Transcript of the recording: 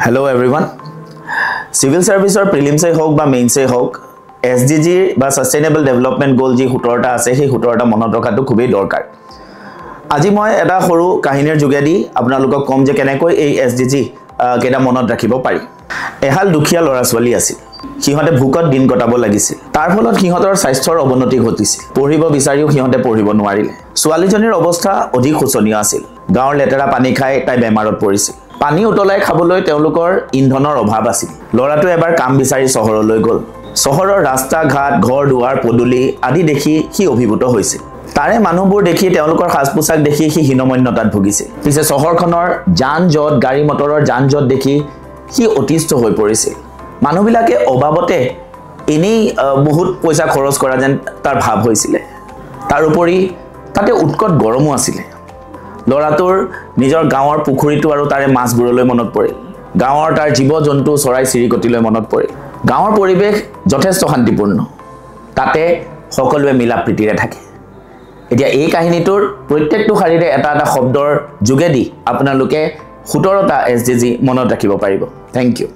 Hello everyone. Civil service or prelims e hok ba mains e hok SDG ba sustainable development goal ji 17 ta ase he 17 ta monot rakhato khubei dorkar. Aji moi eta horu kahinir jugedi apnalokok kom je kenekoi ei SDG keda monot rakhibo pari. Ehal dukhia lora swali asil. Hihote bhukot din kotabo লাগিছিল তাৰ ফলত হিহতৰ স্বাস্থ্যৰ অৱনতি ঘটিছিল পঢ়িব বিচাৰিও হিহতে পঢ়িব নোৱাৰিলে ছোৱালীজনীৰ অৱস্থা অধিক শোচনীয় আছিল গাঁৱৰ লেতেৰা পানী খাই তাই বেমাৰত পৰিছিল পানী উতলাই খাবলৈ তেওঁলোকৰ ইন্ধনৰ অভাৱ আছিল লৰাটো এবাৰ কাম বিচাৰি চহৰলৈ গল চহৰৰ ৰাস্তা ঘাট ঘৰ দুৱাৰ পদুলি আদি দেখি হি অভিভূত হৈছিল তাৰে মানুহবোৰ দেখি তেওঁলোকৰ সাজপোছাক দেখি হি হীনমন্যতাত ভুগিছিল পিছে চহৰখনৰ যান জট গাড়ী মটৰৰ যান জট দেখি হি অতিষ্ঠ হৈ পৰিছিল মানুহবিলাকে অবাবতে এনি বহুত পইচা খৰচ কৰা যেন তাৰ ভাব হৈছিল তাৰ উপৰি তাতে উৎকট গৰমো আছিল লৰাটোৰ নিজৰ গাঁৱৰ পুখুৰীটো আৰু তাৰে মাছবোৰলৈ মনত পৰিল গাঁৱৰ তাৰ জীৱ জন্তু চৰাই চিৰিকটিলৈ মনত পৰিল গাঁৱৰ পৰিৱেশ যথেষ্ট শান্তিপূৰ্ণ তাতে সকলোৱে মিলা প্ৰীতিৰে থাকে এতিয়া এই কাহিনীটোৰ প্ৰত্যেকটো শাৰীৰে এটা এটা শব্দৰ যোগেদি আপোনালোকে 17টা SDG মনত ৰাখিব পাৰিব থ্যাংক ইউ